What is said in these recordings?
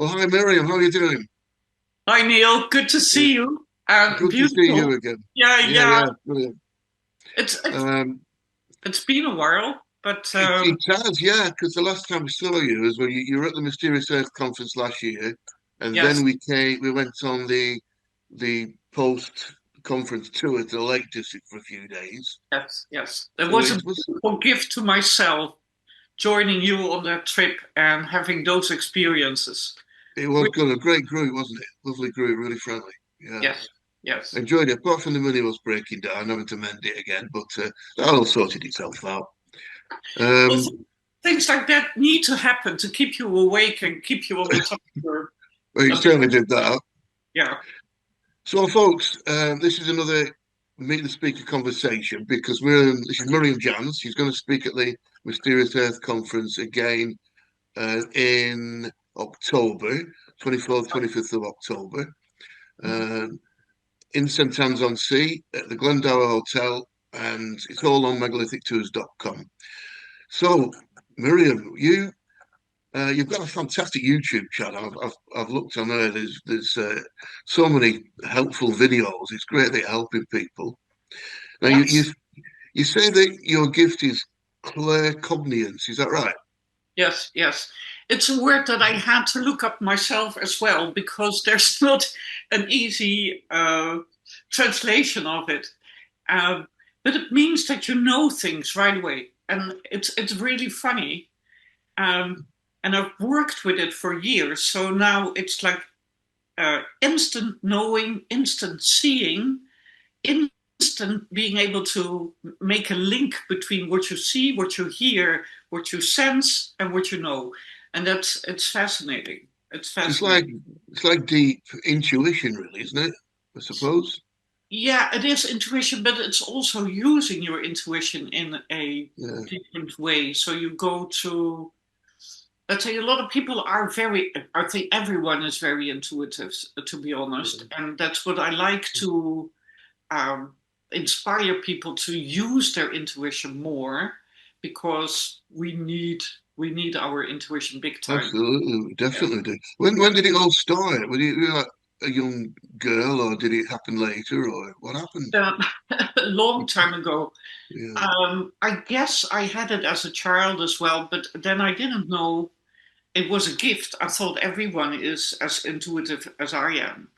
Well, hi Miriam, how are you doing? Hi Neil, good to Yeah, see you. good to see you Beautiful. again. Yeah, Yeah, yeah. yeah, brilliant. It's it's Um, it's been a while, but it has, yeah, because the last time we saw you was when you were at the Mysterious Earth conference last year, and yes, then we went on the post conference tour to the Lake District for a few days. yes, yes. It So was a it was beautiful gift to myself joining you on that trip and having those experiences. it was good, a great group, wasn't it? Lovely group, really friendly. Yeah, Yes, yes. enjoyed it. Apart from the money was breaking down, having to mend it again, but that all sorted itself out. Well, Um, things like that need to happen to keep you awake and keep you on the top of your it of your certainly did that. yeah. So, folks, this is another Meet the Speaker conversation because this is Mirjam Janse. She's going to speak at the Mysterious Earth Conference again in October, 24th, 25th of October, uh, in St Annes on Sea at the Glendower Hotel, and it's all on megalithictours.com. So, Miriam, you've got a fantastic YouTube channel. I've looked on there. There's so many helpful videos. It's great that you're helping people. Now Yes, you say that your gift is claircognizance. Is that right? yes, yes. It's a word that I had to look up myself as well because there's not an easy translation of it. Um, but it means that you know things right away, and it's really funny. Um, and I've worked with it for years, so now it's like instant knowing, instant seeing, instant being able to make a link between what you see, what you hear, what you sense, and what you know. And it's fascinating. It's So fascinating. it's like deep intuition, really, isn't it? I suppose. Yeah, it is intuition, but it's also using your intuition in a Yeah. different way. So you go to, let's say, a lot of people are very, I think everyone is very intuitive, to be honest. And that's what I like to um, inspire people to use their intuition more because we need our intuition big time. Absolutely, we Yeah. definitely do. Yeah. When did it all start? Were you like a young girl, or did it happen later, or what happened? Um, a long time ago. Yeah. I guess I had it as a child as well, but then I didn't know it was a gift. I thought everyone is as intuitive as I am.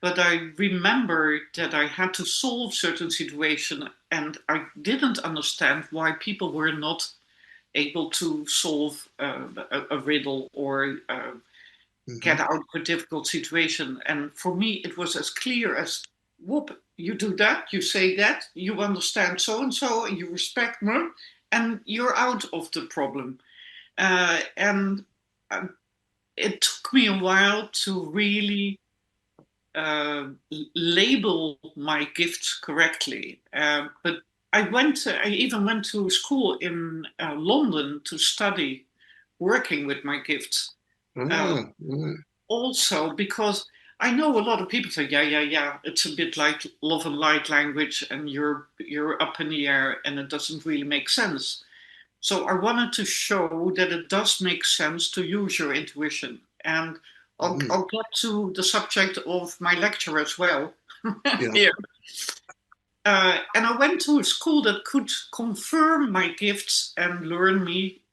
But I remember that I had to solve certain situations and I didn't understand why people were not able to solve a riddle or get Hmm. out of a difficult situation. And for me, it was as clear as whoop, you do that, you say that, you understand so and so, and you respect me, and you're out of the problem. And uh, it took me a while to really uh, label my gifts correctly. But I even went to school in London to study working with my gifts. Uh, Ah, right. Also, because I know a lot of people say, yeah, yeah, yeah, it's a bit like love and light language, and you're up in the air, and it doesn't really make sense. So I wanted to show that it does make sense to use your intuition. And Mm. I'll get to the subject of my lecture as well. Yeah. Here. And I went to a school that could confirm my gifts and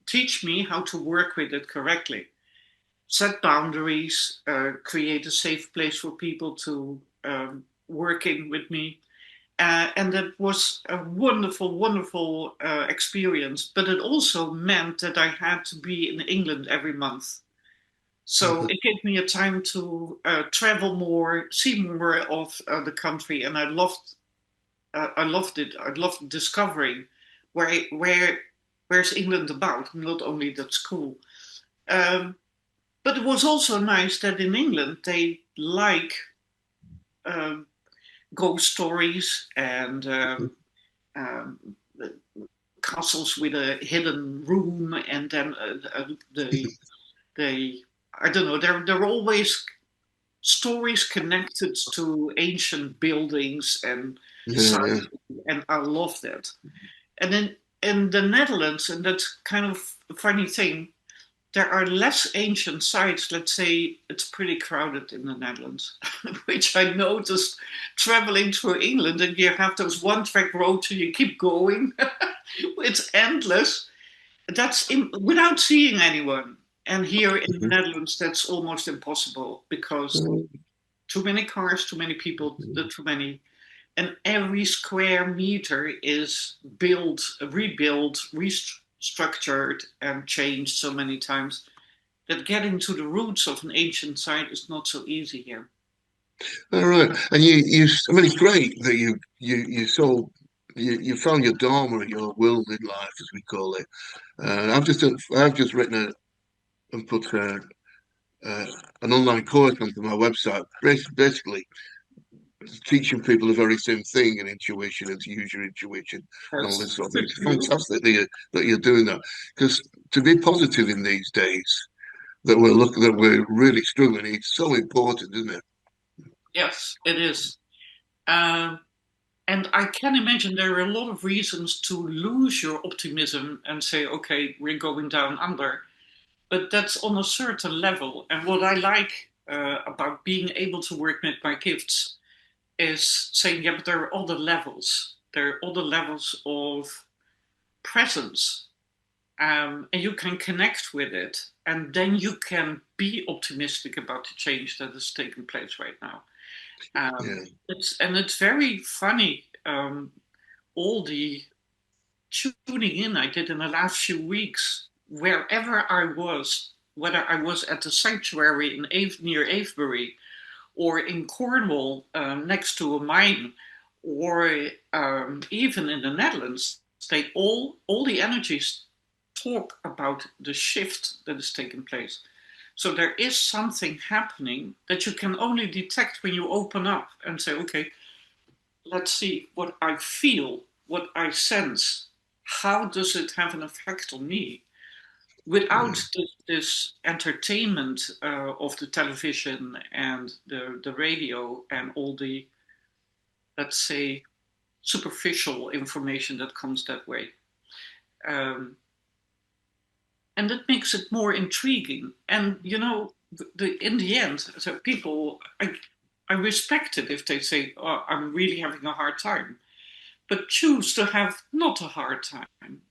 teach me how to work with it correctly. Set boundaries, create a safe place for people to work in with me. And that was a wonderful, wonderful experience. But it also meant that I had to be in England every month. So it gave me a time to travel more, see more of the country, and I loved it. I loved discovering where's England about, not only that school. Um, but it was also nice that in England they like um, ghost stories and um, castles with a hidden room, and then they I don't know. There are always stories connected to ancient buildings and Yeah, sites, yeah. and I love that. And then in the Netherlands, and that's kind of a funny thing. there are less ancient sites. Let's say it's pretty crowded in the Netherlands, which I noticed traveling through England, and you have those one-track roads and you keep going. It's endless. Without seeing anyone. And here in the Netherlands, that's almost impossible because too many cars, too many people, too many. And every square meter is built, rebuilt, restructured, and changed so many times that getting to the roots of an ancient site is not so easy here. All right, and I mean, it's great that you found your dharma, your will in life, as we call it. I've just written and put an online course onto my website, basically teaching people the very same thing in intuition and to use your intuition and all this sort of thing. It's fantastic that you're doing that, because to be positive in these days that we're really struggling, it's so important, isn't it? Yes, it is. And I can imagine there are a lot of reasons to lose your optimism and say, okay, we're going down under. But that's on a certain level. And what I like about being able to work with my gifts is saying, yeah, but there are other levels. There are other levels of presence. And you can connect with it. And then you can be optimistic about the change that is taking place right now. It's very funny. All the tuning in I did in the last few weeks, wherever I was, whether I was at the sanctuary near Avebury, or in Cornwall next to a mine, or even in the Netherlands, all the energies talk about the shift that is taking place. So there is something happening that you can only detect when you open up and say, okay, let's see what I feel, what I sense. How does it have an effect on me? Without this entertainment of the television and the radio and all the, let's say, superficial information that comes that way. And that makes it more intriguing. And, you know, in the end, so people, I respect it if they say, oh, I'm really having a hard time. But choose to have not a hard time.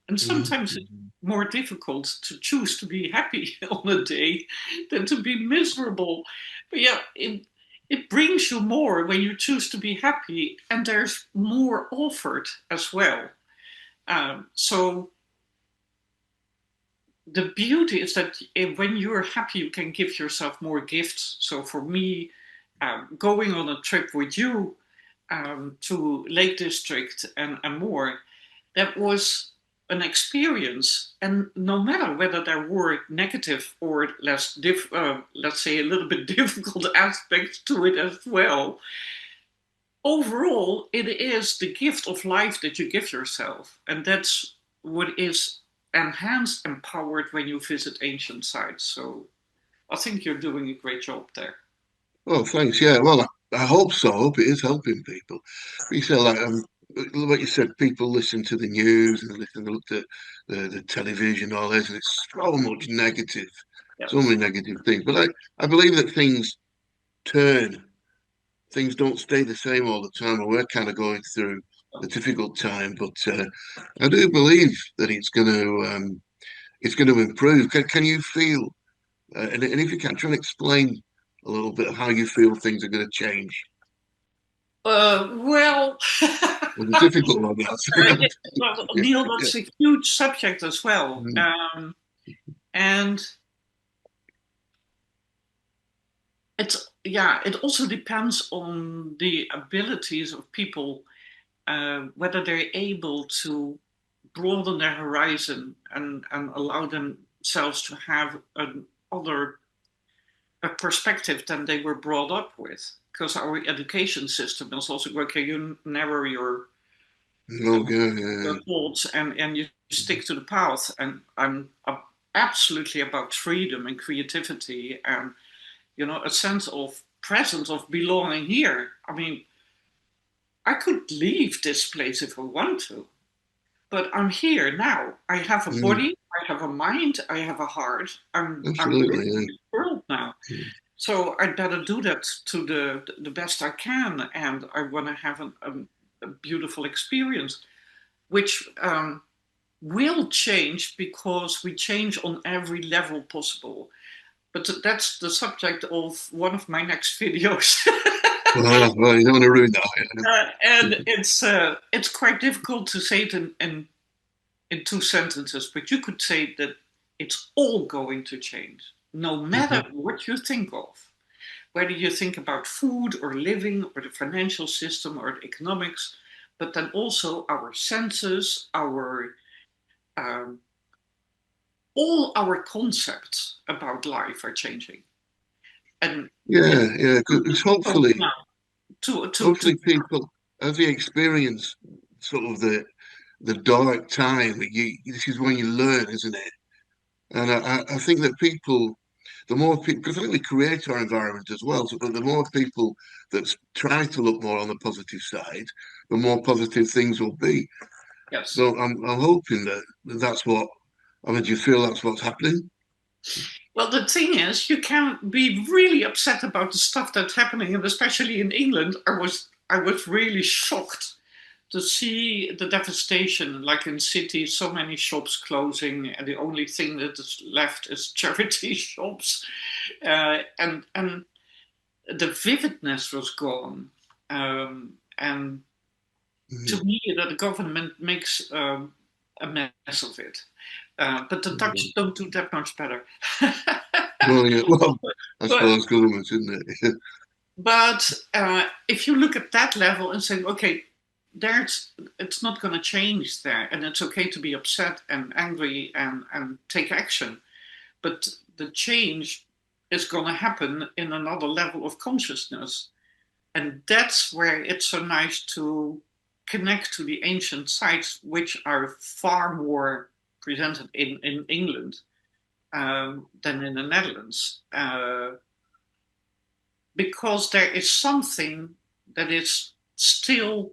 And sometimes it's more difficult to choose to be happy on a day than to be miserable. But yeah, it brings you more when you choose to be happy, and there's more offered as well. So the beauty is that when you're happy, you can give yourself more gifts. So for me, going on a trip with you to Lake District and more, that was an experience. And no matter whether there were negative or less, let's say a little bit difficult aspects to it as well, overall, it is the gift of life that you give yourself. And that's what is enhanced, empowered when you visit ancient sites. So I think you're doing a great job there. Oh, thanks. Yeah, well, I hope so. I hope it is helping people. You say, like, what you said, people listen to the news and listen to the television, all this, and it's so much negative, Yes. so many negative things. But I believe that things turn. Things don't stay the same all the time, and we're kind of going through a difficult time. But I do believe that it's going to improve. Can you feel? And if you can, try and explain a little bit of how you feel things are going to change. Well, Well, the difficult one, yes. Neil, that's a huge subject as well. And it also depends on the abilities of people, whether they're able to broaden their horizon and allow themselves to have another perspective than they were brought up with. Because our education system is also, okay, you narrow your thoughts and you stick to the path. And I'm absolutely about freedom and creativity and, you know, a sense of presence, of belonging here. I mean, I could leave this place if I want to. but I'm here now. I have a Mm, body, I have a mind, I have a heart. I'm absolutely, living in yeah. this world now. So I'd better do that to the best I can, and I want to have a beautiful experience, which will change because we change on every level possible. But that's the subject of one of my next videos. Well, you don't want to ruin that. And it's quite difficult to say it in two sentences, but you could say that it's all going to change, no matter what you think of. Whether you think about food or living or the financial system or the economics, but then also our senses, our um, all our concepts about life are changing. And Yeah, it's yeah. Because hopefully, now to hopefully people, as they experience sort of the dark time, this is when you learn, isn't it? And I think that people, the more people, because I think we create our environment as well. So the more people that try to look more on the positive side, the more positive things will be. yes. So I'm hoping that that's what. I mean, do you feel that's what's happening? Well, the thing is, you can be really upset about the stuff that's happening, and especially in England, I was really shocked to see the devastation, like in cities, so many shops closing, and the only thing that is left is charity shops, and the vividness was gone, and to me, that the government makes a mess of it. But the Dutch don't do that much better. Well, yeah, well, I but suppose government, isn't it? but if you look at that level and say, okay, there's it's not going to change there, and it's okay to be upset and angry and take action, but the change is going to happen in another level of consciousness, and that's where it's so nice to connect to the ancient sites, which are far more presented in England than in the Netherlands, because there is something that is still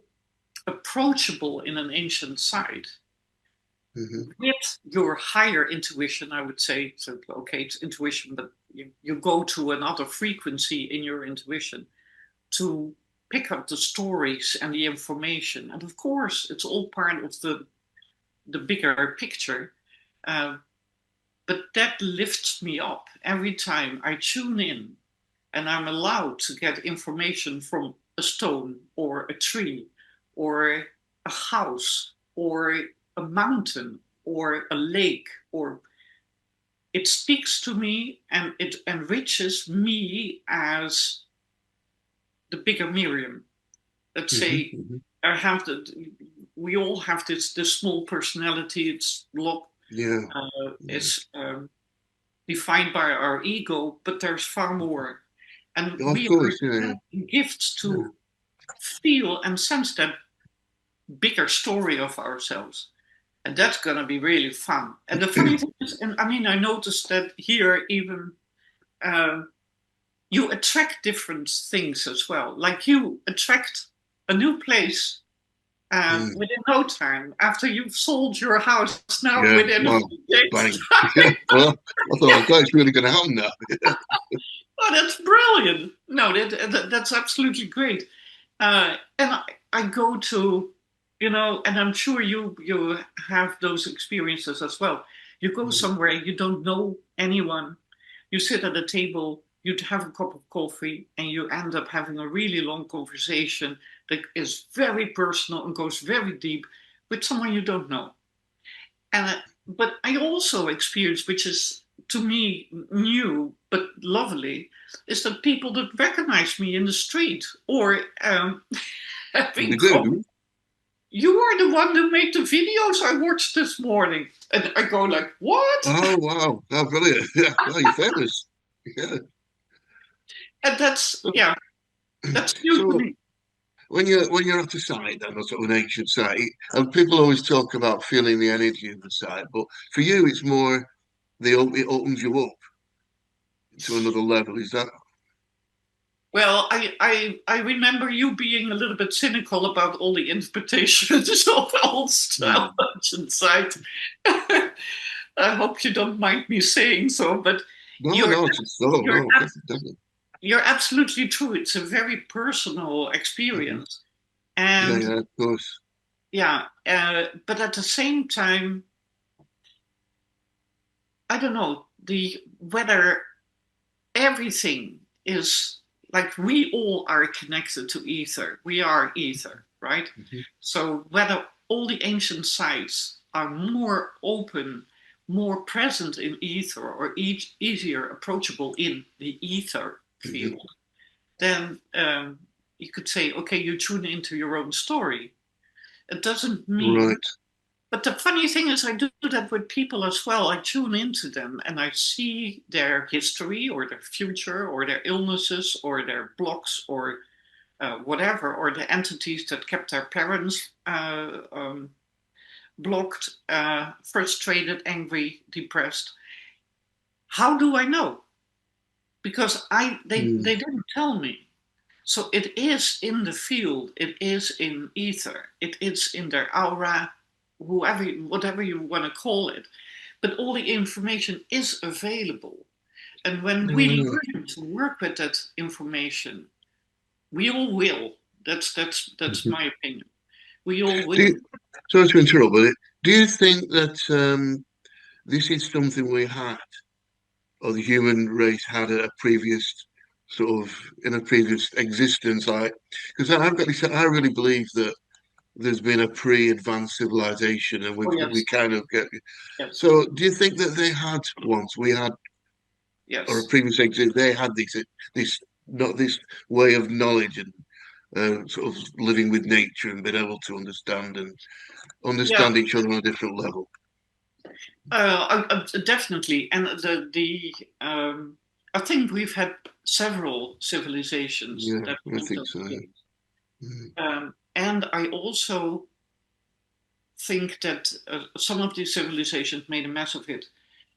approachable in an ancient site Hmm. with your higher intuition, I would say. So, okay, it's intuition, but you go to another frequency in your intuition to pick up the stories and the information. And of course, it's all part of the bigger picture. Uh, but that lifts me up every time I tune in and I'm allowed to get information from a stone or a tree or a house or a mountain or a lake, or it speaks to me and it enriches me as the bigger Mirjam. Let's say Hmm. I have we all have this small personality. It's Yeah. is defined by our ego, but there's far more. And Oh, of we are course, yeah, given gifts yeah. to feel and sense that bigger story of ourselves. And that's going to be really fun. And the funny thing is, and I mean, I noticed that here even um, you attract different things as well. Like you attract a new place Mm, within no time after you've sold your house now yeah, within a well, few days. bang. Yeah, well, I thought, it's really going to happen now. Oh, that's brilliant. No, that's absolutely great. And I go to, and I'm sure you have those experiences as well. You go somewhere, you don't know anyone, you sit at a table, you have a cup of coffee, and you end up having a really long conversation that is very personal and goes very deep with someone you don't know. But I also experienced, which is to me new but lovely, is that people that recognize me in the street or They having do. comments. You are the one who made the videos I watched this morning, and I go like, what? Oh, wow. Oh, brilliant. Yeah, well, you're famous. Yeah. And that's So, yeah, that's new to so me. when you're at a site, then, or sort of an ancient site, and people always talk about feeling the energy of the site, but for you, it's more it opens you up to another level. Is that? Well, I remember you being a little bit cynical about all the interpretations of old style ancient site. I hope you don't mind me saying so, but No, you're no, it's so you're no, definitely. you're absolutely true. It's a very personal Mhm. experience, Yeah, and yeah, of course. yeah, but at the same time, I don't know the whether everything is like we all are connected to ether. We are ether, right? Mhm. So whether all the ancient sites are more open, more present in ether, or easier approachable in the ether Mhm. field, then you could say, okay, you tune into your own story. It doesn't mean, Right. but the funny thing is, I do that with people as well. I tune into them and I see their history or their future or their illnesses or their blocks or whatever, or the entities that kept their parents blocked, frustrated, angry, depressed. How do I know? Because they Mm. didn't tell me. So it is in the field, it is in ether, it is in their aura, whoever, whatever you want to call it. But all the information is available. And when we Mm. learn to work with that information, we all will. That's Mhm. my opinion. We all Do will. you, sorry to interrupt, but do you think that this is something we had, or the human race had at a previous sort of in a previous existence? Like, because I've got this, I really believe that there's been a pre-advanced civilization, and Oh we yes, kind of get. yes, So, do you think that they had once we had, or a yes. previous exist, they had this not this way of knowledge and sort of living with nature and being able to Yeah, understand each other on a different level? definitely. And I think we've had several civilizations Yeah, that I moved think us so. in. Mm. And I also think that some of these civilizations made a mess of it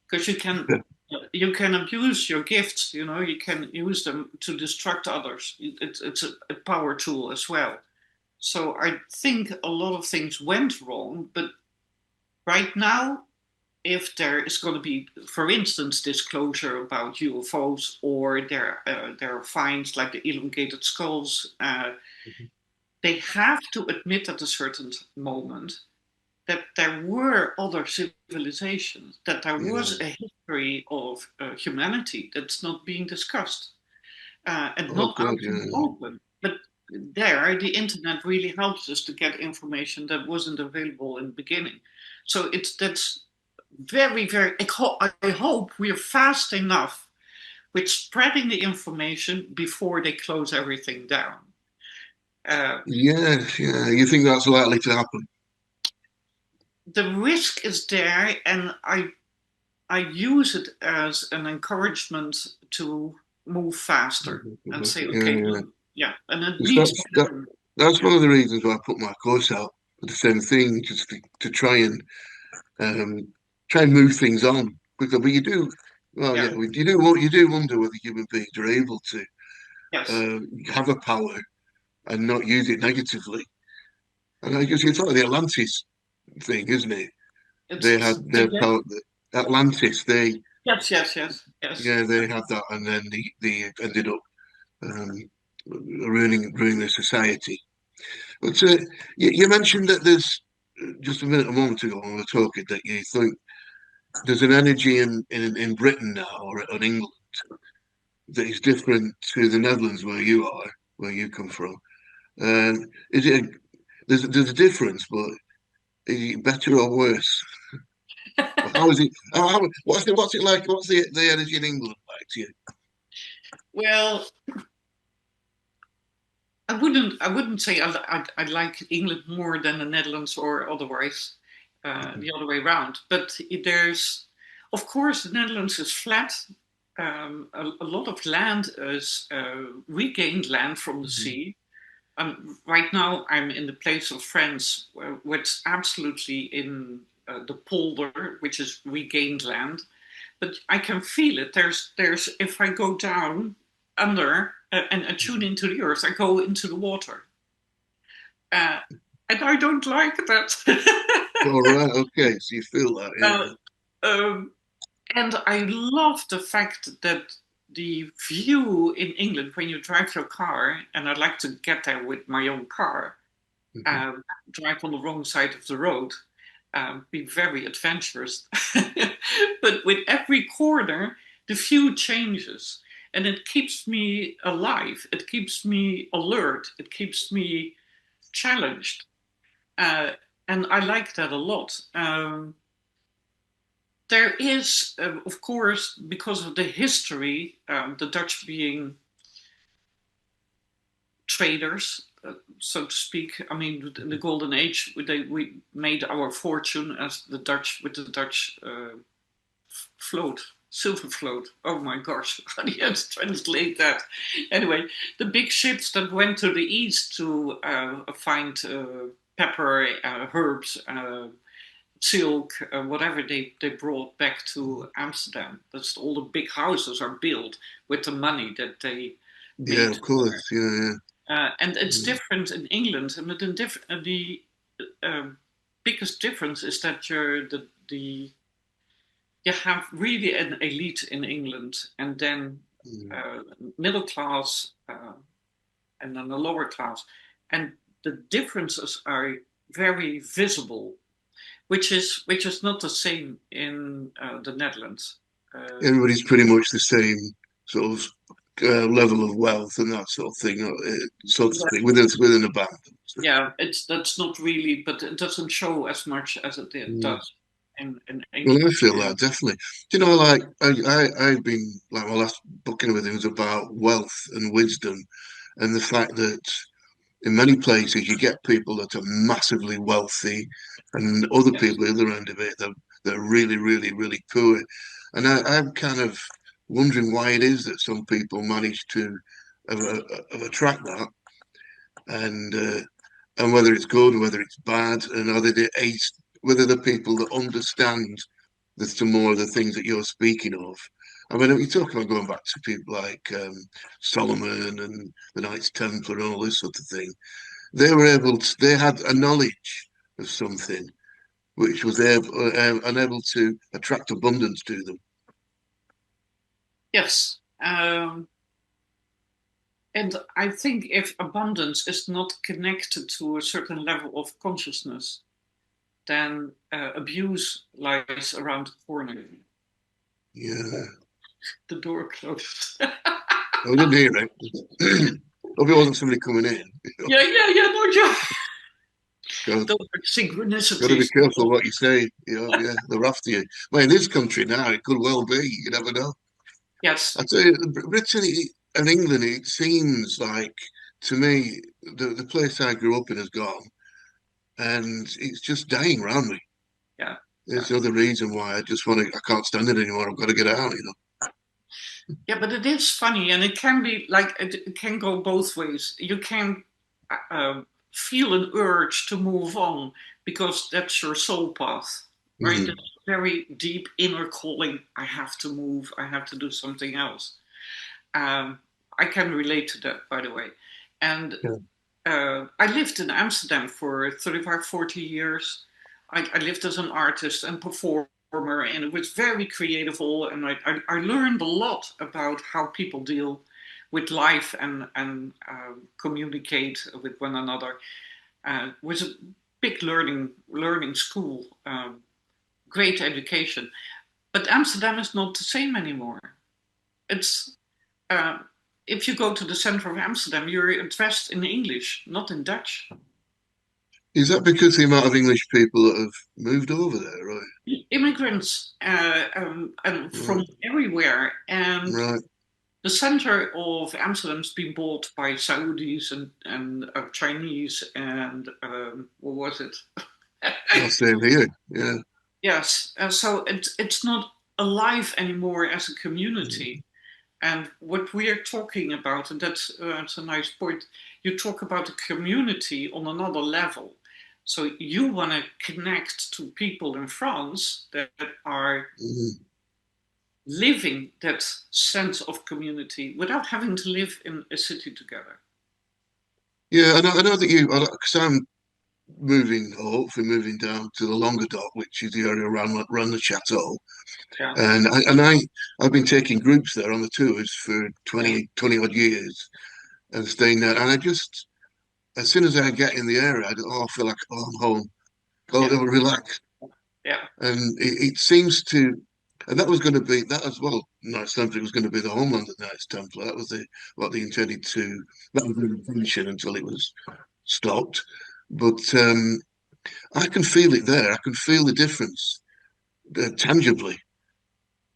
because you can abuse your gifts. You know, you can use them to destruct others. It's a power tool as well. So I think a lot of things went wrong, but right now, if there is going to be, for instance, disclosure about UFOs or there are finds like the elongated skulls, they have to admit at a certain moment that there were other civilizations, that there Yeah. was a history of humanity that's not being discussed and Oh not God, out in the yeah. open. But there, the internet really helps us to get information that wasn't available in the beginning. So that's very, very. I hope we're fast enough with spreading the information before they close everything down. Uh, Yes, yeah. You think that's likely to happen? the risk is there, and I use it as an encouragement to move faster and say, Yeah, okay, yeah. yeah, and it Because needs to happen. that's one of the reasons why I put my course out for the same thing, just to um, try and move things on quickly. But you do, well, Yeah, yeah, you do wonder whether human beings are able to yes. have a power and not use it negatively. And I guess it's like the Atlantis thing, isn't it? They had their Again, power. Atlantis, yes, yes, yes, yes. yeah, they had that, and then they ended up um, ruining their society. But you mentioned that there's just a moment ago when we were talking that you think there's an energy in Britain now or in England that is different to the Netherlands where you come from. Is it there's a difference, but is it better or worse? Or how is it? What's it like? What's the energy in England like to you? Well, I wouldn't say I like England more than the Netherlands or otherwise, the other way around. But there's, of course, the Netherlands is flat. A lot of land is regained land from the Mhm. sea. Right now, I'm in the place of France, which absolutely in the polder, which is regained land. But I can feel it. There's. If I go down, under and I tune into the earth. I go into the water. And I don't like that. All right, okay. So you feel that, uh, yeah. um, and I love the fact that the view in England when you drive your car, and I like to get there with my own car, Mhm. drive on the wrong side of the road, be very adventurous. But with every corner, the view changes. And it keeps me alive. It keeps me alert. It keeps me challenged. Uh, and I like that a lot. There is, of course, because of the history, the Dutch being traders, so to speak. I mean, in the Golden Age, we made our fortune as the Dutch with the Dutch float, silver float. Oh my gosh, how do you translate that? Anyway, the big ships that went to the east to find pepper, herbs, silk, whatever they brought back to Amsterdam. That's all the big houses are built with the money that they Yeah, made. of course. Yeah, And it's yeah. different in England. And the biggest difference is that you have really an elite in England, and then Mm. uh, middle class, and then the lower class, and the differences are very visible, which is not the same in the Netherlands. Everybody's pretty much the same sort of level of wealth and that sort of thing, so to Yeah, speak, within a band. yeah, that's not really, but it doesn't show as much as it Mm. does in Well, I England. feel that definitely. Do you know, like I've been like my last book and everything was about wealth and wisdom, and the fact that in many places you get people that are massively wealthy, and other Yes, people at the other end of it that are really, really, really poor. And I'm kind of wondering why it is that some people manage to attract that, and uh, and whether it's good, whether it's bad, and whether the people that understand some more of the things that you're speaking of. I mean, you talk about going back to people like Solomon and the Knights Templar and all this sort of thing. They had a knowledge of something which was unable to attract abundance to them. yes. And I think if abundance is not connected to a certain level of consciousness, then abuse lies around the corner. Yeah, The door closed. I didn't hear it. Hope it wasn't somebody coming in. Yeah, yeah, yeah, no joke. God, Those are got to be synchronicities. careful what you say. Yeah, they're after you. Well, in this country now, it could well be. You never know. I Yes. tell you, Britain and England, it seems like to me the place I grew up in has gone, and it's just dying around me. Yeah. Yeah. It's the other reason why I just want to. I can't stand it anymore. I've got to get out. Yeah, but it is funny, and it can be like it can go both ways. You can feel an urge to move on because that's your soul path, right? Mm. That's very deep inner calling. I have to move. I have to do something else. Um, I can relate to that, by the way. And Yeah. I lived in Amsterdam for 35, 40 years. I lived as an artist and performer, and it was very creative. And I learned a lot about how people deal with life and communicate with one another. It was a big learning school, great education. But Amsterdam is not the same anymore. It's uh, if you go to the center of Amsterdam, you're addressed in English, not in Dutch. Is that because the amount of English people that have moved over there, right? Immigrants and from Right, everywhere, and right. the center of Amsterdam's been bought by Saudis and Chinese and what was it? Well, same here. Yeah. Yes, so it's not alive anymore as a community. And what we are talking about, and that's a nice point, you talk about a community on another level. So you want to connect to people in France that are Mm. living that sense of community without having to live in a city together. Yeah, I know that you, because I'm moving, or hopefully moving down to the longer dock, which is the area around Rennes-le-Château. Yeah, I've been taking groups there on the tours for yeah, 20 odd years and staying there. And I just, as soon as I get in the area, I feel like, oh, I'm home. Oh, yeah, relax. yeah, And it seems to, and that was going to be that as well. Knights Templar was going to be the homeland of Knights Templar. That was what they intended to. That was the intention until it was stopped. But I can feel it there. I can feel the difference tangibly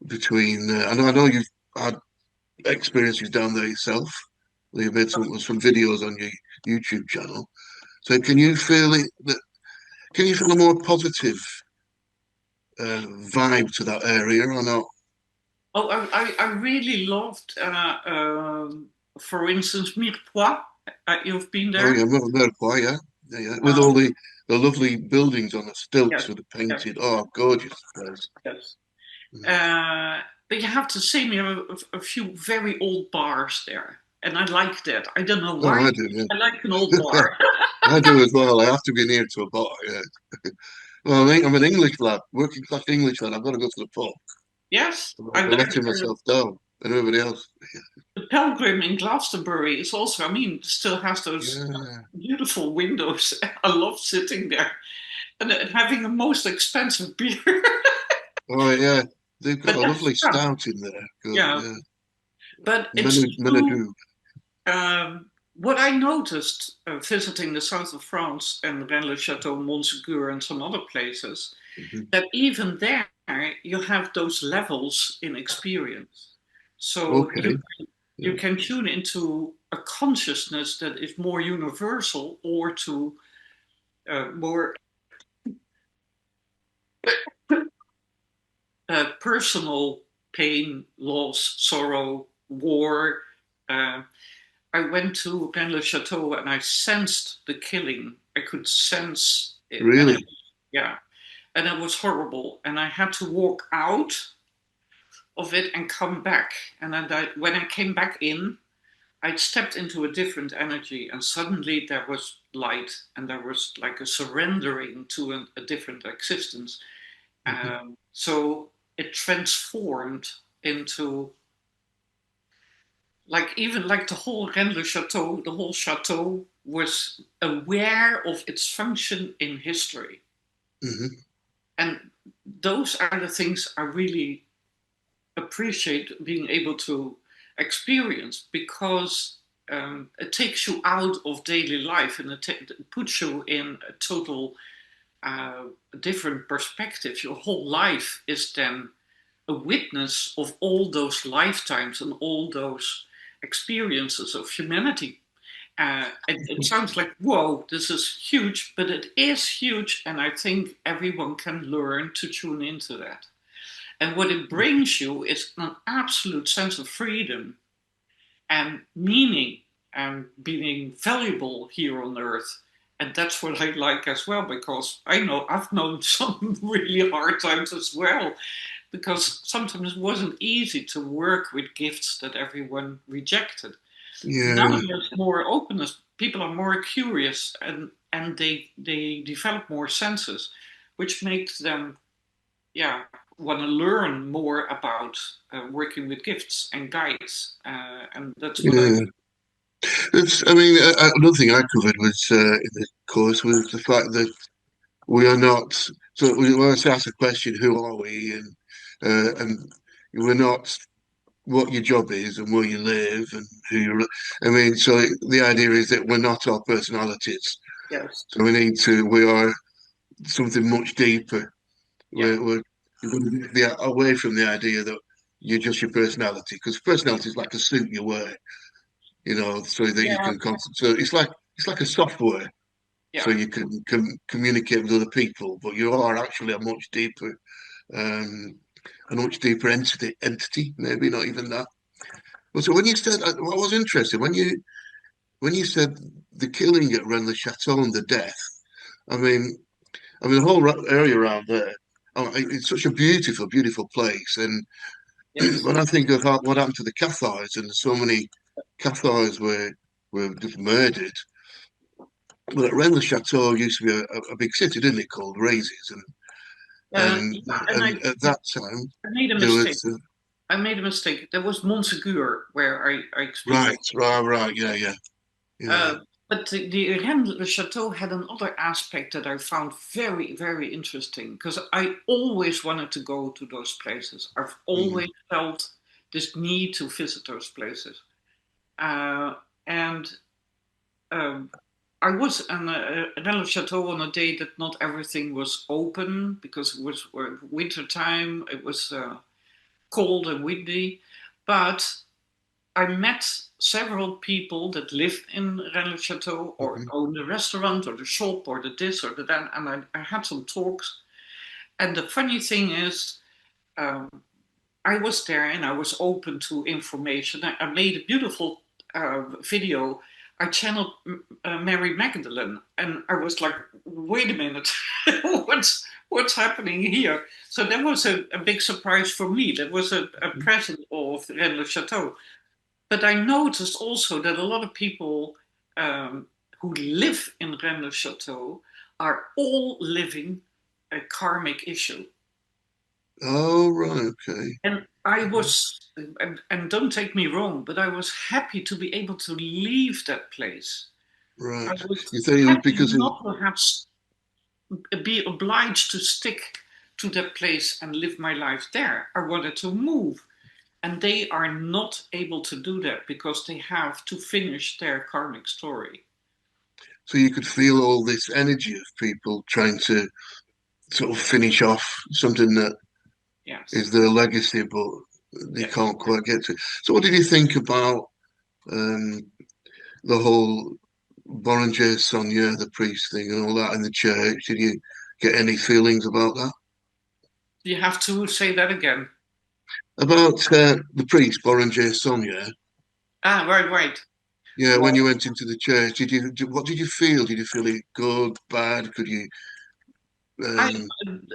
between. I know you've had experiences down there yourself. You made some videos on your YouTube channel. So can you feel it? Can you feel a more positive vibe to that area or not? Oh, I really loved, for instance, Mirepoix. You've been Oh there? yeah, Mirjam, yeah, yeah. With all Um, the lovely buildings on the yes, stilts with the yes, painted. Oh, gorgeous place. yes. Mm. Uh, but you have to say, we have a few very old bars there, and I like that. I don't know Oh, why. I do, I like an old yeah. bar. I do as well. I have to be near to a bar. Yeah. Well, I'm an English lad, working class English lad. I've got to go to the pub. Yes, I'm letting myself down, and everybody else. the Pilgrim in Glastonbury is also. I mean, still has those Yeah. beautiful windows. I love sitting there and having the most expensive beer. Oh yeah. They've got But a that's lovely yeah, stout in there. Good. yeah. Yeah. But it's true. Menadu. What I noticed visiting the south of France and Rennes-le-Château, Montségur, and some other places, Mhm. that even there you have those levels in experience. So Okay. you Yeah. can tune into a consciousness that is more universal or to more personal pain, loss, sorrow, war. Uh, I went to Rennes-le-Château and I sensed the killing. I could sense it, and Really. yeah, and it was horrible. And I had to walk out of it and come back. And when I came back in, I stepped into a different energy, and suddenly there was light, and there was like a surrendering to a different existence. Mhm. So it transformed into like even like the whole Rennes-le-Château, the whole chateau was aware of its function in history. Mhm. And those are the things I really appreciate being able to experience because it takes you out of daily life and it puts you in a total different perspective. Your whole life is then a witness of all those lifetimes and all those experiences of humanity. It sounds like, whoa, this is huge, but it is huge. And I think everyone can learn to tune into that. And what it brings you is an absolute sense of freedom and meaning and being valuable here on earth. And that's what I like as well, because I know I've known some really hard times as well, because sometimes it wasn't easy to work with gifts that everyone rejected. Now Yeah. there's more openness. People are more curious and they develop more senses, which makes them yeah want to learn more about working with gifts and guides, and that's what I. Yeah. I mean, another thing I covered was in the course was the fact that we are not. So we always ask the question, "Who are we?" And we're not what your job is and where you live and who you. I mean, so the idea is that we're not our personalities. Yes. So we are something much deeper. Yeah. We're going to be away from the idea that you're just your personality, because personality is like a suit you wear, so that you Yeah. can so it's like a software, so Yeah. you can communicate with other people, but you are actually um, a much deeper entity, maybe not even that. But so when you said, what was interesting when you said the killing at Rennes-le-Château and the death, I mean, the whole area around there. Oh, it's such a beautiful, beautiful place, and Yes. when I think of what happened to the Cathars, and so many Cathars were just murdered. Well, Rennes-le-Château used to be a big city, didn't it, called Raises, and Yeah, and and at that time I made a there mistake. was I made a mistake. There was Montsegur where I experienced. right, yeah, Uh, but the Rennes-le-Château had another aspect that I found very, very interesting because I always wanted to go to those places. I've mm, always felt this need to visit those places. And um, I was in Rennes-le-Château on a day that not everything was open because it was winter time. It was cold and windy, but I met several people that lived in Rennes-le-Château or mhm. owned the restaurant or the shop or the this or the that, and I had some talks. And the funny thing is, um, I was there and I was open to information. I made a beautiful video. I channeled Mary Magdalene, and I was like, "Wait a minute, what's happening here?" So that was a big surprise for me. That was a present of Rennes-le-Château. But I noticed also that a lot of people who live in Rennes-le-Château are all living a karmic issue. Oh, right, okay, And I was, and don't take me wrong, but I was happy to be able to leave that place. I right. was You think it was happy because it, not to have be obliged to stick to that place and live my life there. I wanted to move. And they are not able to do that because they have to finish their karmic story. so you could feel all this energy of people trying to sort of finish off something that Yes. is their legacy, but they Yes. can't quite get to. So, what did you think about um, the whole Bouverie Sonia, the priest thing, and all that in the church? Did you get any feelings about that? You have to say that again. About the priest, Bouverie Sonia? Ah, right, right. Yeah, when Well, you went into the church, what did you feel? Did you feel it good, bad? Could you? I Um,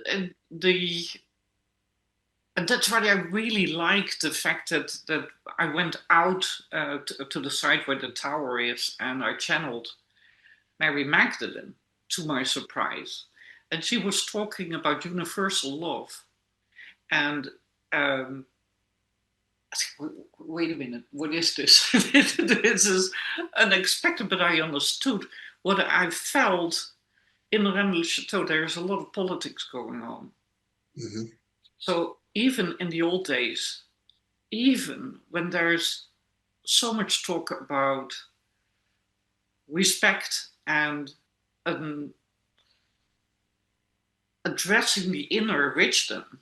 the and that's why I really like the fact that I went out to the side where the tower is, and I channeled Mary Magdalene to my surprise, and she was talking about universal love, and um, wait a minute, what is this? This is unexpected, but I understood what I felt in Rennes-le-Château. There's a lot of politics going on. mhm. So even in the old days, even when there's so much talk about respect and um, addressing the inner wisdom,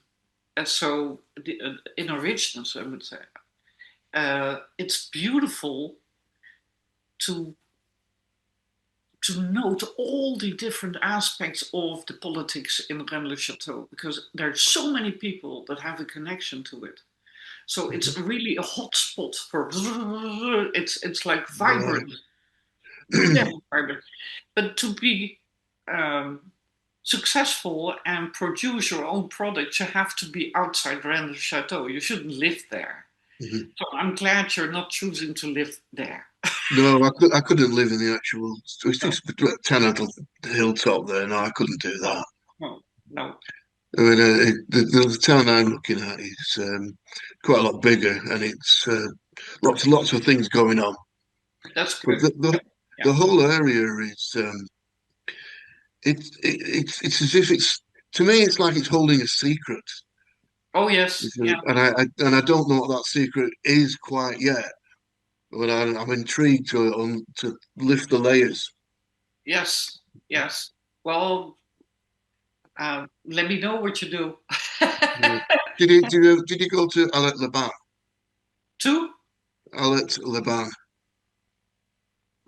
and so the inner richness, I would say, it's beautiful to note all the different aspects of the politics in Rennes-le-Château because there are so many people that have a connection to it. So it's really a hot spot for it's like Right. vibrant, very vibrant. But to be um, successful and produce your own products, you have to be outside Rennes-le-Château. You shouldn't live there. Mhm. So I'm glad you're not choosing to live there. No, I couldn't live in the actual. It's No, just like 10 at the hilltop there. No, I couldn't do no, that. no, no. I mean, the town I'm looking at is quite a lot bigger, and it's lots of things going on. That's But good. Yeah. the whole area is it's as if it's to me it's like it's holding a secret, Oh yes, yeah, and I don't know what that secret is quite yet. But I'm intrigued to lift the layers. yes, yes. Well, let me know what you do. Yeah. Did you go to Alet Laban? Two? Alet Laban.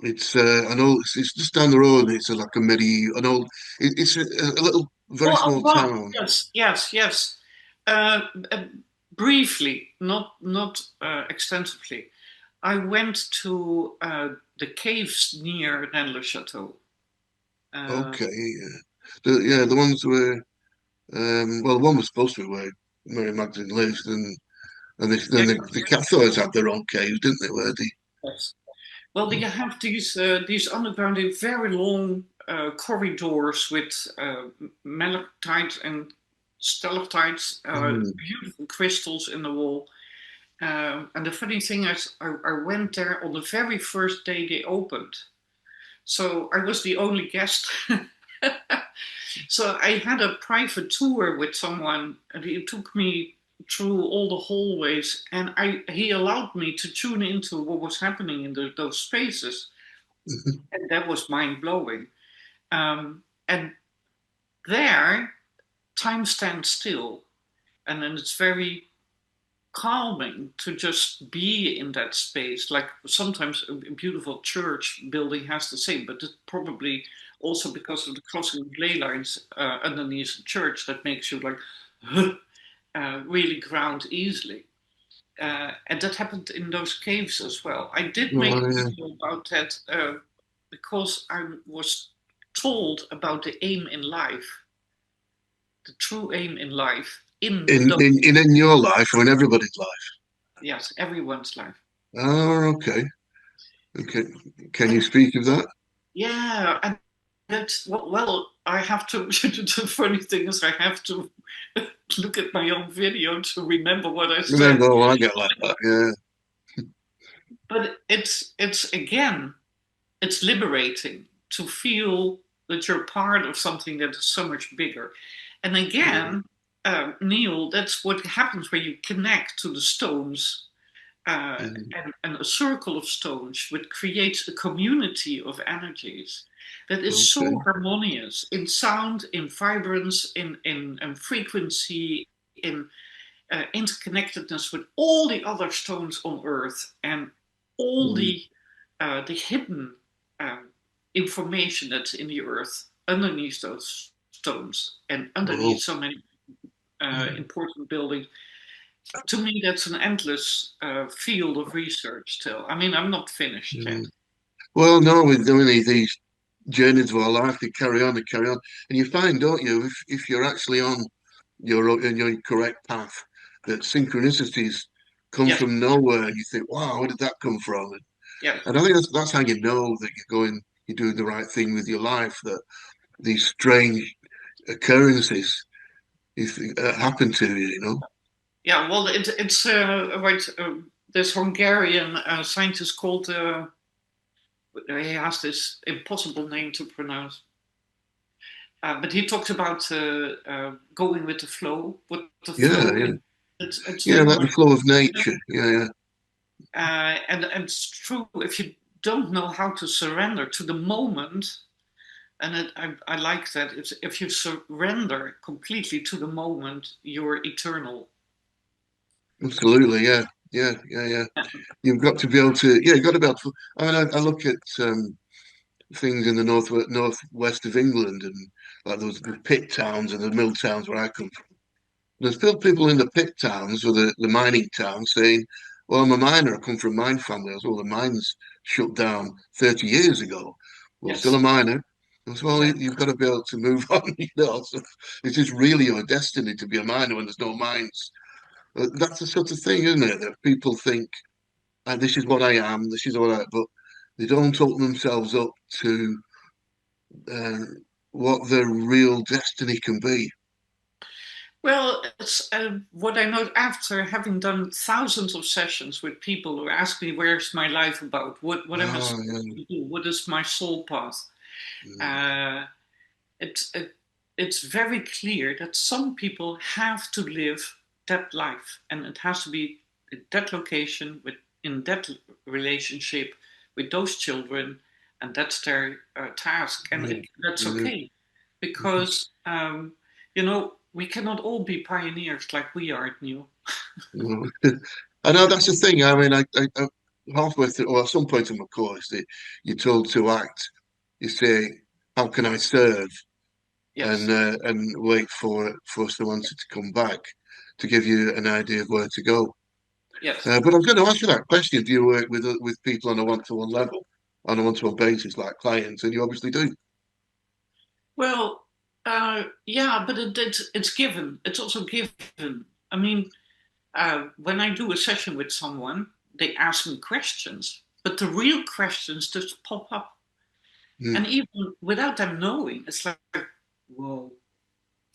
It's an old. It's just down the road. It's like a medieval, an old. It's a little, very Oh, small wow. town. Yes, yes, yes. Uh, uh, briefly, not extensively. I went to the caves near Rennes-le-Château. Uh, Okay, yeah, the ones where, well, the one was supposed to be where Mary Magdalene lived, and And then the Cathars had their own caves, didn't they? Where they? Yes. Well, they have these underground, very long corridors with malachite and stalactites, beautiful crystals in the wall. And the funny thing is, I went there on the very first day they opened. So I was the only guest. So I had a private tour with someone, and he took me through all the hallways, and he allowed me to tune into what was happening in those spaces. And that was mind blowing. And there, time stands still, and then it's very calming to just be in that space. Like sometimes a beautiful church building has the same, but it's probably also because of the crossing ley lines underneath the church that makes you like really ground easily. And that happened in those caves as well. I did make a video about that because I was told about the aim in life, the true aim in life. In your life or in everybody's life? Yes, everyone's life. Oh, okay. Can you speak of that? Yeah, and that's well. I have to. The funny thing is, I have to look at my own video to remember what I said. No, I get like that. Yeah. But it's again, it's liberating to feel that you're part of something that is so much bigger. And again, Neil, that's what happens when you connect to the stones. And a circle of stones, which creates a community of energies that is so harmonious in sound, in vibrance, in frequency, in interconnectedness with all the other stones on Earth and all the hidden information that's in the Earth underneath those stones and underneath so many important buildings. To me, that's an endless field of research still. I mean, I'm not finished yet. Well, no, with doing these journeys of our life, they carry on. And you find, don't you, if you're actually on your correct path, that synchronicities come from nowhere and you think, wow, where did that come from? And I think that's how you know that you're doing the right thing with your life, that these strange occurrences happen to you, you know? Yeah, well, it's right. This Hungarian scientist called. He has this impossible name to pronounce, but he talks about going with the flow. What the flow? Yeah. It's like the flow of nature. Yeah. And it's true if you don't know how to surrender to the moment. And I like that. If you surrender completely to the moment, you're eternal. Absolutely, yeah. You've got to be able to, you've got to be able to. I mean, I look at things in the northwest of England, and like those the pit towns and the mill towns where I come from. There's still people in the pit towns or the mining towns saying, "Well, I'm a miner. I come from a mine family." Well, the mines shut down 30 years ago. Well, still a miner. Well, you've got to be able to move on. So it is really your destiny to be a miner when there's no mines. That's the sort of thing, isn't it? That people think, this is what I am, this is what but they don't open themselves up to what their real destiny can be. Well, it's what I know after having done thousands of sessions with people who ask me, "Where's my life about? What am I supposed to do? What is my soul path?" It's very clear that some people have to live that life, and it has to be in that location, in that relationship, with those children, and that's their task, and that's okay, because we cannot all be pioneers like we are, Neil. I know that's the thing. I mean, I halfway through, or at some point in my course, you're told to act. You say, "How can I serve?" And wait for someone to come back to give you an idea of where to go. Yes. But I'm going to ask you that question: do you work with people on a one-to-one level, on a one-to-one basis, like clients? And you obviously do. Well, yeah, but it's given. It's also given. I mean, when I do a session with someone, they ask me questions, but the real questions just pop up. Mm. And even without them knowing, it's like, whoa,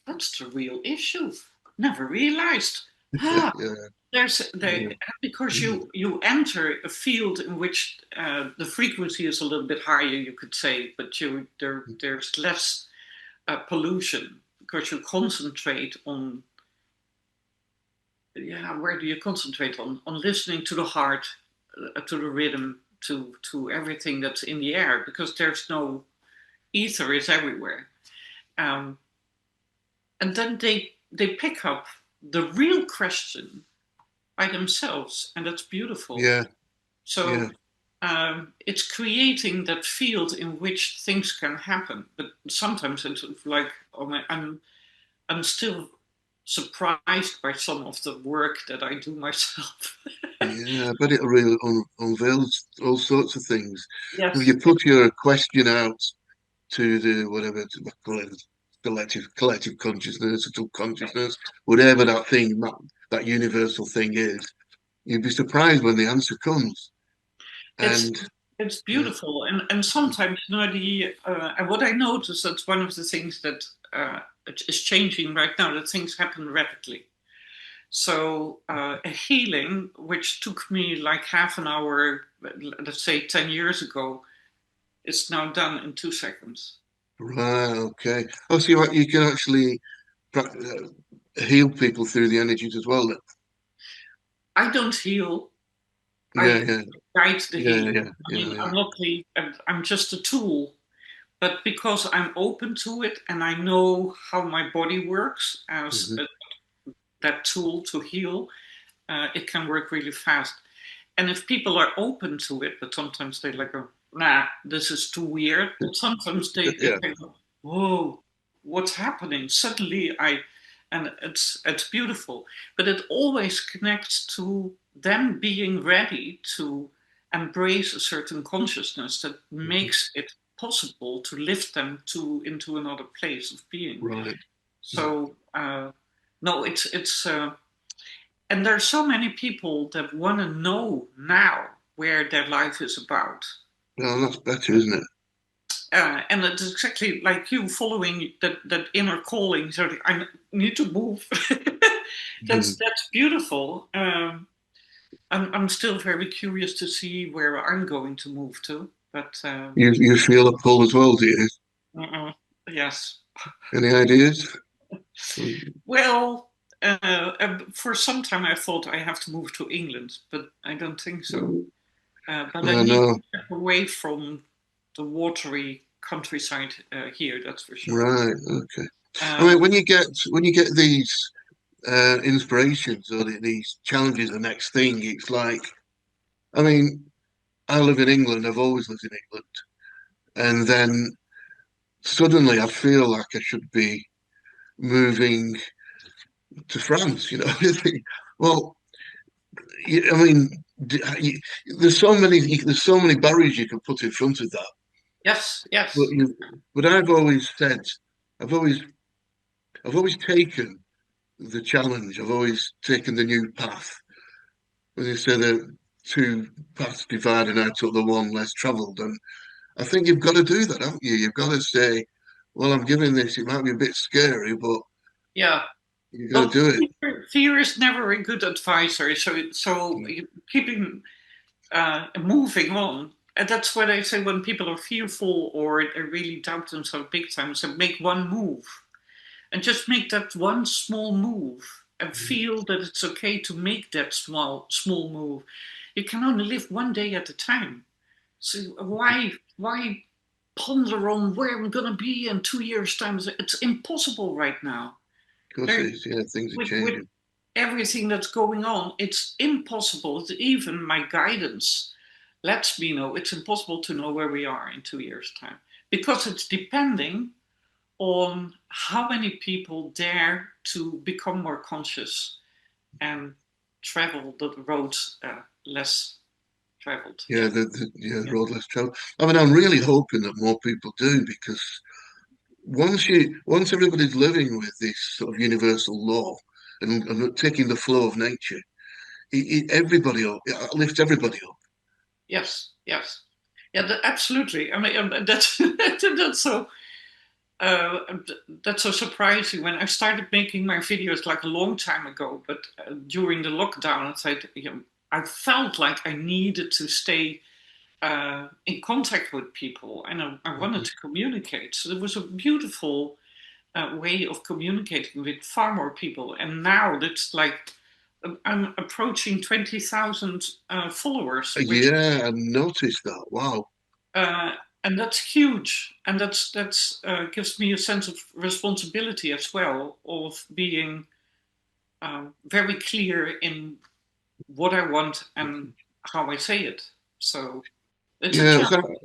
that's the real issue. Never realized. Ah, Yeah. there Yeah. because Mm. you enter a field in which the frequency is a little bit higher, you could say, but there's less pollution because you concentrate on, yeah, where do you concentrate on listening to the heart, to the rhythm, to everything that's in the air, because there's no ether is everywhere. um, and then they pick up the real question by themselves, and that's beautiful. Yeah. Yeah. So it's creating that field in which things can happen, but sometimes it's like, oh my, I'm still surprised by some of the work that I do myself. Yeah, but it really unveils all sorts of things. When Yes, you put your question out to the whatever to the collective consciousness, subconsciousness, whatever that thing, that universal thing is, you'd be surprised when the answer comes. it's And it's yeah, beautiful, and sometimes, the and what I notice, that's one of the things that is changing right now. That things happen rapidly. So a healing which took me like half an hour, let's say 10 years ago, is now done in 2 seconds. right, okay. Oh, so you can actually heal people through the energies as well. Then. I don't heal. Yeah, I yeah, guide the yeah, healing. yeah, I mean, yeah, yeah. I'm not I'm just a tool. But because I'm open to it and I know how my body works as Hmm. that tool to heal, it can work really fast. And if people are open to it, but sometimes they like, go, nah, this is too weird. But sometimes they Yeah, think, whoa, what's happening? Suddenly and it's beautiful. But it always connects to them being ready to embrace a certain consciousness that mhm, makes it possible to lift them into another place of being. right. Yeah. So no, it's and there are so many people that want to know now where their life is about. Well, that's better, isn't it? And it's exactly like you following that inner calling. So I need to move. Mhm. That's beautiful. I'm still very curious to see where I'm going to move to. But You feel a pull as well, do you? yes. Any ideas? Mm. Well, for some time I thought I have to move to England, but I don't think so. But I I need to know. step away from the watery countryside here, that's for sure. Right. Okay. I Um, mean, when you get these inspirations or these challenges, the next thing, it's like, I mean, I live in England. I've always lived in England, and then suddenly I feel like I should be moving to France. You know, you think, well, I mean, there's so many barriers you can put in front of that. yes, But yes. but I've always said, I've always I've always taken the challenge. I've always taken the new path. When you say the two paths divide and I took the one less travelled, and I think you've got to do that, haven't you? You've got to say, well, I'm giving this. It might be a bit scary, but Yeah. you've got to Well, do it. fear is never a good advisor. So keeping moving on. And that's what I say when people are fearful or they really doubt themselves big time. So make one move and just make that one small move and feel that it's okay to make that small move. You can only live one day at a time. So why ponder on where I'm gonna be in 2 years' time? It's impossible right now. Of course, There, it is. Yeah, things are with changing. everything that's going on, it's impossible. Even my guidance lets me know it's impossible to know where we are in 2 years' time because it's depending on how many people dare to become more conscious and travel the roads less traveled. Yeah, the road less traveled. I mean, I'm really hoping that more people do because once everybody's living with this sort of universal law, and taking the flow of nature. Everybody up, it lifts everybody up. Yes, yes. Yeah, absolutely. I mean, that's that's so uh, that's so surprising. When I started making my videos like a long time ago, but during the lockdown, I felt like I needed to stay in contact with people, and I wanted Mhm. to communicate. So there was a beautiful way of communicating with far more people. And now it's like I'm approaching 20,000 followers, which Yeah, I noticed that. Wow. uh, and that's huge. And that's gives me a sense of responsibility as well, of being very clear in what I want and how I say it. So it's a Yeah, challenge.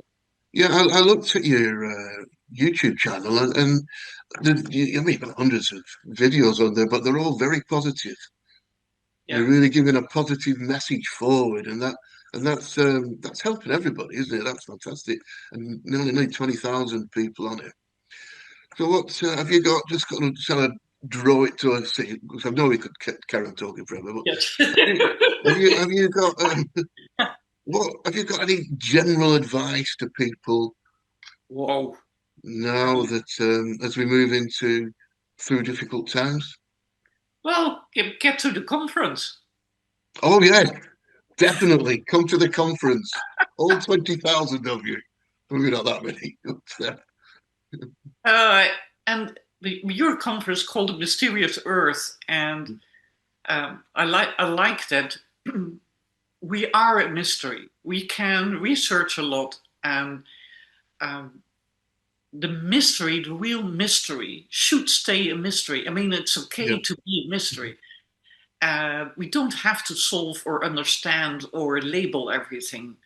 yeah. I looked at your YouTube channel, and I mean, you've got hundreds of videos on there, but they're all very positive. Yeah. You're really giving a positive message forward, and that's helping everybody, isn't it? That's fantastic. And nearly 20,000 people on it. So what have you got? Just got to kind of draw it to a scene, because I know we could carry on talking forever. But Yes. have you got what have you got any general advice to people Whoa. now that as we move into through difficult times? Well, get to the conference. Oh yes, definitely come to the conference. All 20,000 of you. Maybe not that many. Uh, and your conference called the Mysterious Earth, and I like that we are a mystery. We can research a lot, and um, the mystery, the real mystery, should stay a mystery. I mean, it's Yeah. okay to be a mystery. We don't have to solve or understand or label everything.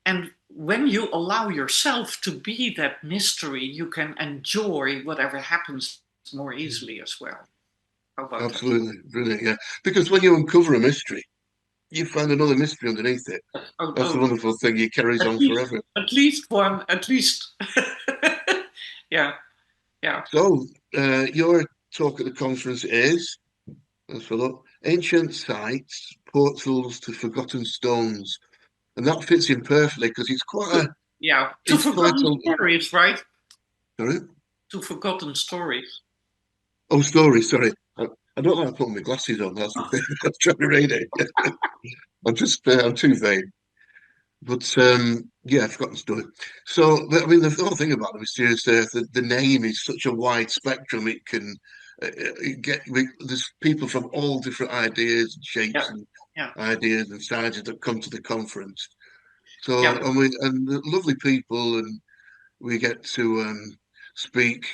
And when you allow yourself to be that mystery, you can enjoy whatever happens more easily as well. How about that? Absolutely. Brilliant. Yeah. Because when you uncover a mystery, you find another mystery underneath it. Oh, That's the oh, wonderful thing. It carries at on least, forever. at least one, at least. Yeah, yeah. So, your talk at the conference is, let's have a look, Ancient Sites, Portals to Forgotten Stones. And that fits in perfectly because Yeah, to it's quite forgotten a, stories, right? sorry? To forgotten stories. Oh, story, sorry. I don't like putting my glasses on. That's the thing. I was trying to read it. I'm too vain. But yeah, I've forgotten the story. So, I mean, the whole thing about the mysterious earth, the name is such a wide spectrum. It can there's people from all different ideas and Yeah, shapes and yeah, ideas and sizes that come to the conference. yeah. So, and lovely people, and we get to speak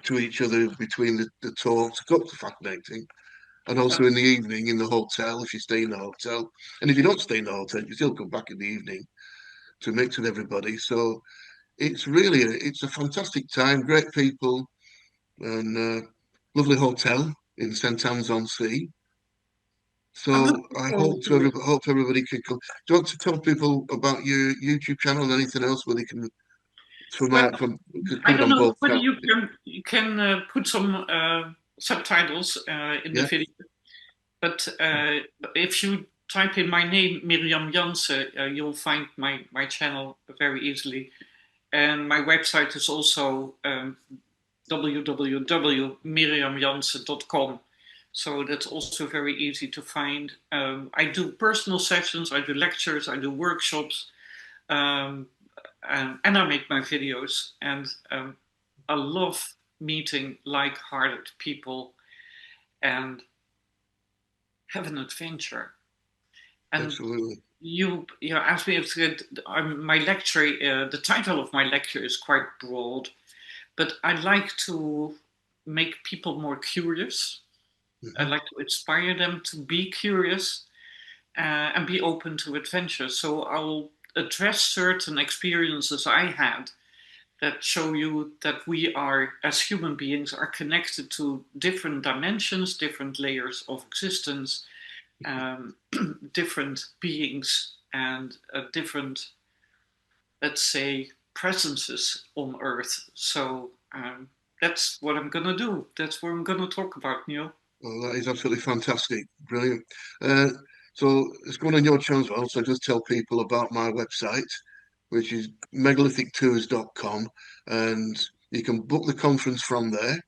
to each other between the talks. It's fascinating. And Uh, also in the evening in the hotel, if you stay in the hotel. And if you don't stay in the hotel, you still come back in the evening to mix with everybody. So it's a fantastic time, great people, and lovely hotel in St Annes on Sea. I'm So looking I forward to it. hope everybody can come. Do you want to tell people about your YouTube channel and anything else where they can Well, from I coming don't on know both whether channels? you can put some subtitles in the Yeah, video, but if you type in my name, Mirjam Janse, you'll find my channel very easily. And my website is also www.mirjamjanse.com. So that's also very easy to find. I do personal sessions, I do lectures, I do workshops, um, and I make my videos. And I love meeting like-hearted people and have an adventure. And absolutely. you asked me if my lecture, the title of my lecture is quite broad, but I like to make people more curious. I Mhm. like to inspire them to be curious and be open to adventure. So I'll address certain experiences I had that show you that we are, as human beings, are connected to different dimensions, different layers of existence, um, different beings, and different, let's say, presences on Earth. So that's what I'm gonna do. That's what I'm gonna talk about, Neil. Well, that is absolutely fantastic. Brilliant. So it's going on your channel as well. So just tell people about my website, which is megalithic.tours.com, and you can book the conference from there.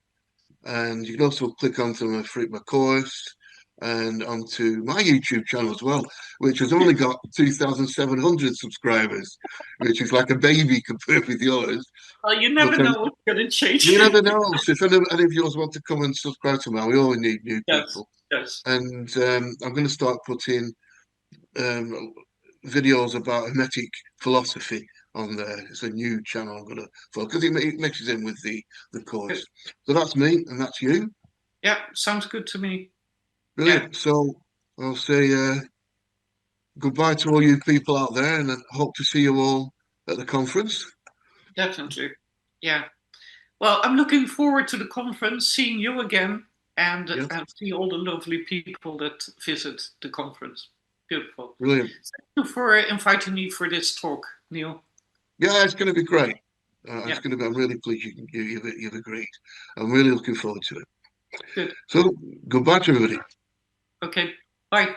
And you can also click onto my course and onto my YouTube channel as well, which has only got 2,700 subscribers, which is like a baby compared with yours. Well, you never But know what's going to change. you never know. So if any of yours want to come and subscribe to mine, we always need new Yes, people. yes. And I'm going to start putting videos about Hermetic philosophy on there. It's a new channel I'm going to follow because it mixes in with the course. So that's me and that's you. Yeah, sounds good to me. Brilliant. Yeah. So I'll say goodbye to all you people out there, and I hope to see you all at the conference. Definitely. Yeah. Well, I'm looking forward to the conference, seeing you again, and see all the lovely people that visit the conference. Beautiful. Brilliant. Thank you for inviting me for this talk, Neil. Yeah, it's going to be great. It's going to be. I'm really pleased you've agreed. I'm really looking forward to it. Good. So goodbye to everybody. Okay. Bye.